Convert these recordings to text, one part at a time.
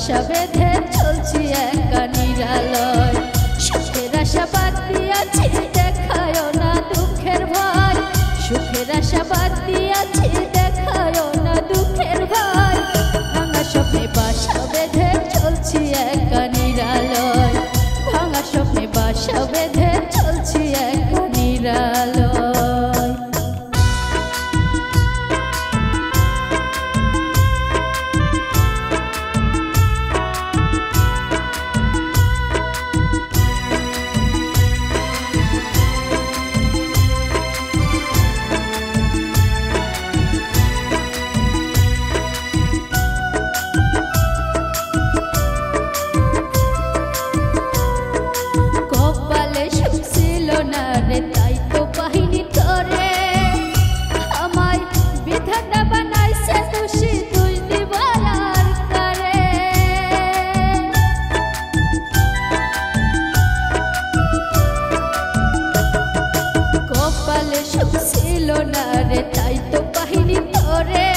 বাসা বেঁধে চলছি একা নিরালয়। সুখের আশা বাদ দিয়াছি দেখায় না দুঃখের ভয়, সুখের আশা বাদ দিয়াছি দেখায় না দুঃখের ভয়। ভাঙা স্বপ্নে বাসা বেঁধে চলছি একা নিরালয়, ভাঙা স্বপ্নে বাসা বেঁধে চলছি একা নিরালয়। তাই তো বাহিনী তোরে আমায় বিধাতা বানাইছে দোষী দুই দিবার করে। কপালে সুখ ছিল না রে তাই তো বাহিনী তোরে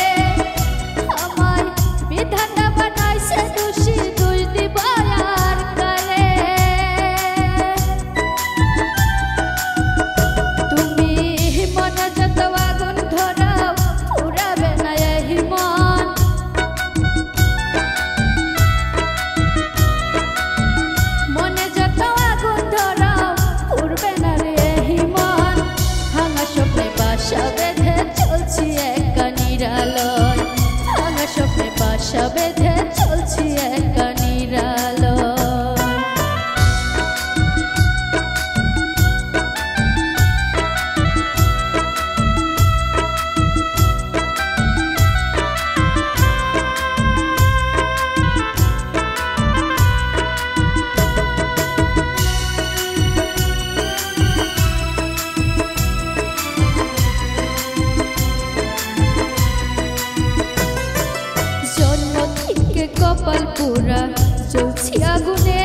আমায় বিধাতা বানাইছে দোষী দুই দিবার করে। বাসা বেঁধে চলছি একা নিরালয়, ভাঙা স্বপ্নে বাসা বেঁধে চলছি একা নিরালয়। কপাল পুরা চলছি আগুনে,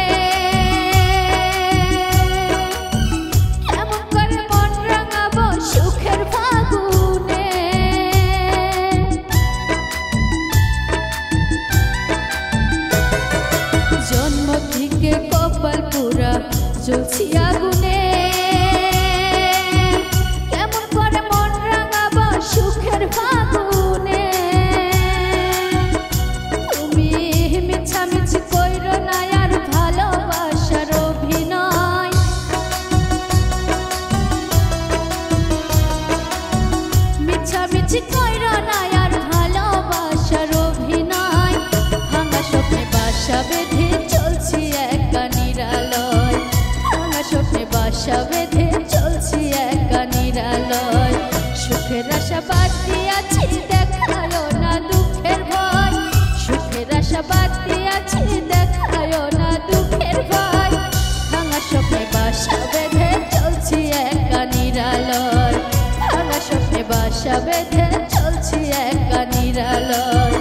কেমন করে মন রাঙাবো সুখের ফাগুনে। জন্ম থেকে কপাল পুরা চলছি আগুনে, কেমন করে মন রাঙাবো সুখের ফাগুনে। মিছামিছি কইরো না আর ভালোবাসার অভিনয়, মিছামিছি কইরো না আর ভালোবাসার অভিনয়। ভাঙা স্বপ্নে বাসা বেঁধে চলছি একা নিরালয়, ভাঙা স্বপ্নে বাসা বেঁধে চলছি একা নিরালয়। সুখের আশা বাদ দিয়াছি দেখায় না দুঃখের ভয়, সুখের আশা বাদ দিয়াছি দেখায় না দুঃখের ভয়। ভাঙা স্বপ্নে বাসা বেঁধে চলছি একা নিরালয়, ভাঙা স্বপ্নে বাসা বেঁধে চলছি একা নিরালয়,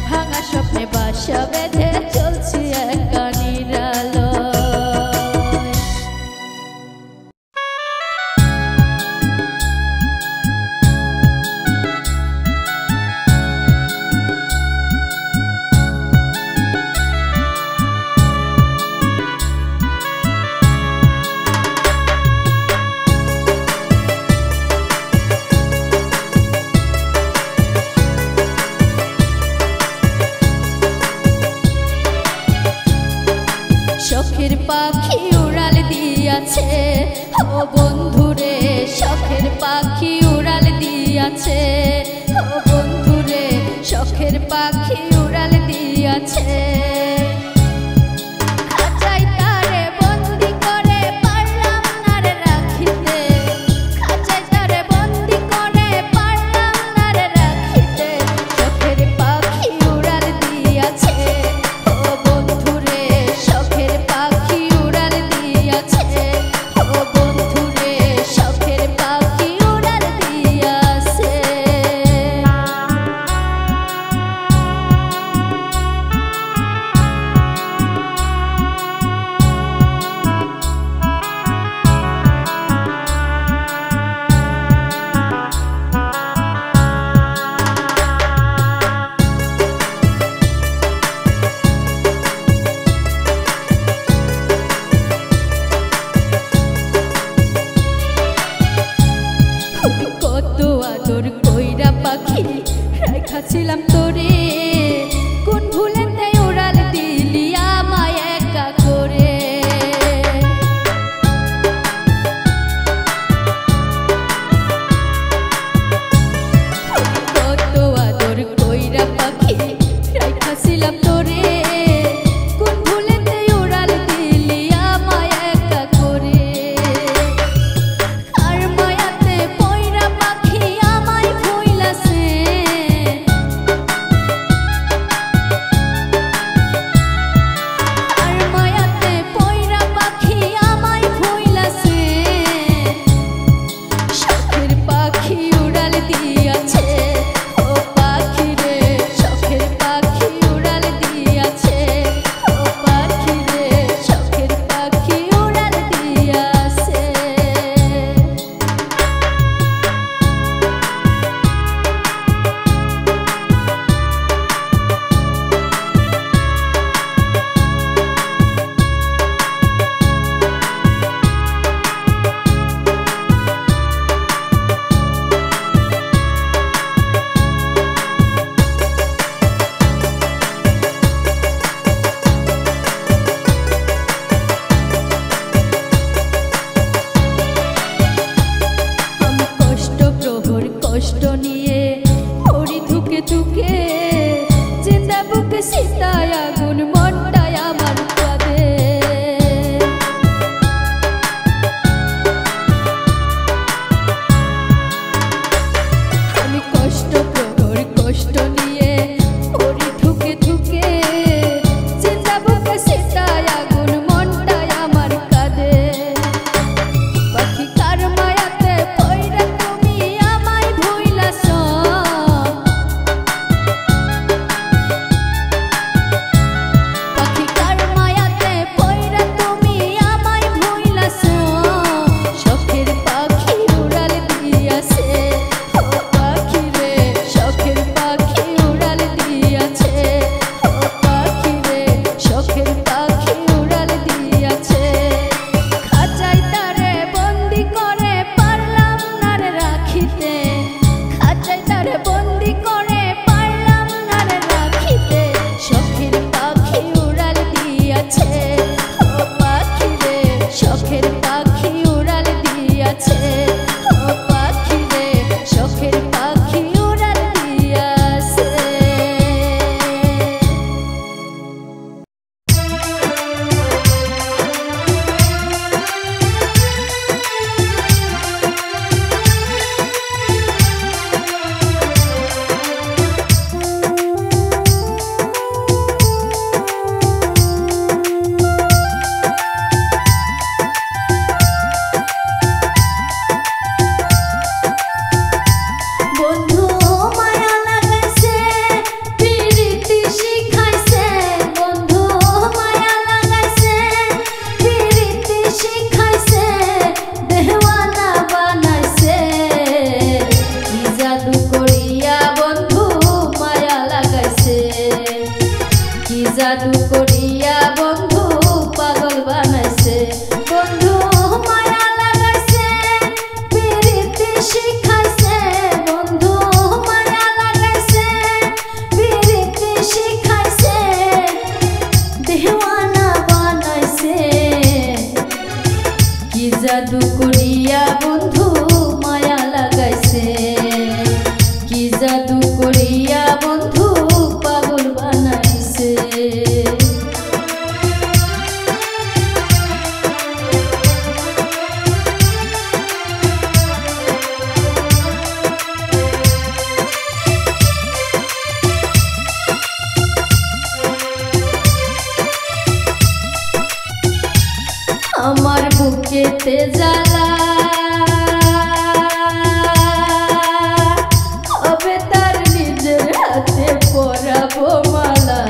ভাঙা স্বপ্নে বাসা বেঁধে চলছি একা নিরালয়। শখের পাখি উড়াল দিয়াছে ও বন্ধুরে, শখের পাখি উড়াল দিয়াছে ও বন্ধুরে, শখের পাখি উড়াল দিয়াছে। খাঁচায় তারে বন্দি করে পারলাম না রে রাখিতে, খাঁচায় তারে বন্দি করে পারলাম না রে রাখিতে। শখের পাখি উড়াল দিয়াছে ও বন্ধুরে, শখের পাখি উড়াল দিয়াছে ও বন্ধুরে, শখের পাখি উড়াল দিয়াছে। কি জাদু করিয়া বন্ধু মায়া লাগাইছে, কি জাদু করিয়া বন্ধু পাগল বানাইছে। আমার বুকেতে জ্বালা হবে তার নিজের হাতে পরাবো মালা।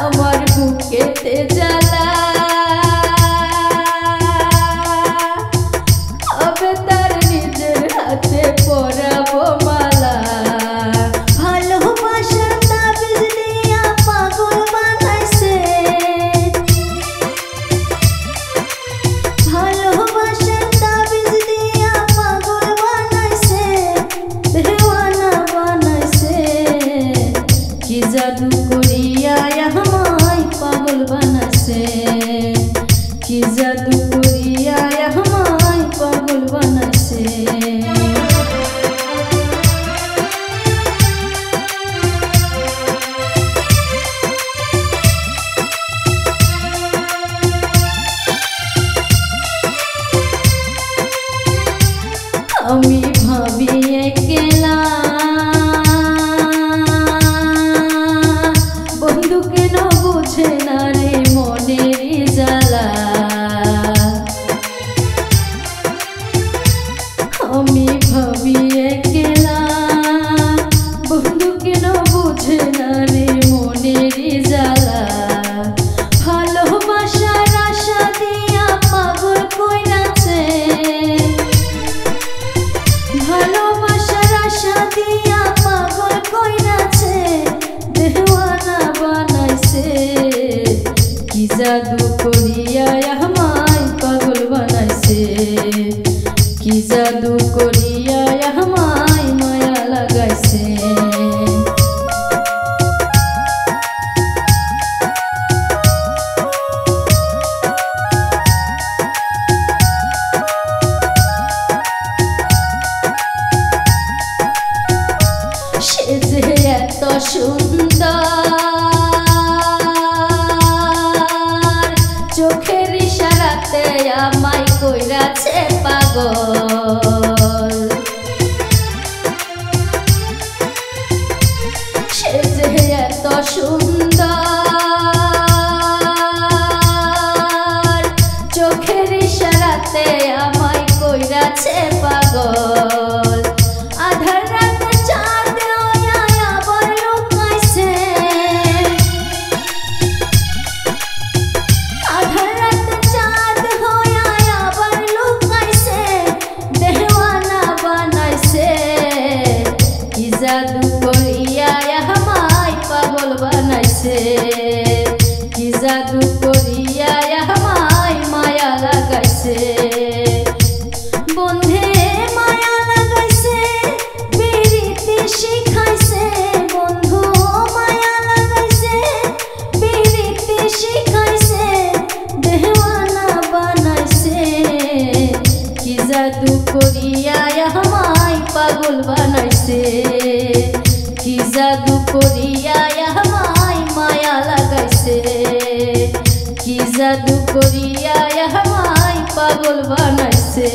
আমার বুকেতে জ্বালা হবে তার নিজের হাতে পরাবো মালা। কি জাদু করিয়া আমায় পাগল বানাইছে, কি জাদু করিয়া আমায় পাগল বানাইছে। আমি ভাবি একলা বন্ধু কেন বুঝে না রে মনের জ্বালা। আমি ভাবি একলা বন্ধু কেন বুঝে না রে মনের জ্বালা। ভালোবাসার আশা দিয়া পাগল কইরাছে, ভালোবাসার আশা দিয়া পাগল কইরাছে, দেওয়ানা বানাইছে। কি জাদু করিয়া আমায় পাগল বানাইছে, কি জাদু করিয়া আমায় মায়া লাগাইছে। সে যে এত সুন্দর, চোখের ইশারাতে আমায় কইরাছে পাগল। সে যে এত সুন্দর, চোখের ইশারাতে আমায় কইরাছে পাগল। আধার রাতে চাঁদ আবার লুকাইছে, আধার রাতে চাঁদ আবার লুকাইছে, দেওয়ানা বানাইছে। কি জাদু করিয়া আমায় পাগল বানাইছে, কি জাদু করিয়া আমায় মায়া লাগাইছে। বন্ধে মায়া লাগাইছে, বিরিতি শিখাইছে, বন্ধু মায়া লাগাইছে, বিরিতি শিখাইছে, দেওয়ানা বানাইছে। কি জাদু করিয়া আমায় পাগল বানাইছে, কি জাদু করিয়া আমায় মায়া লাগাইছে, কি জাদু করিয়া আমায় পাগল বানাইছে।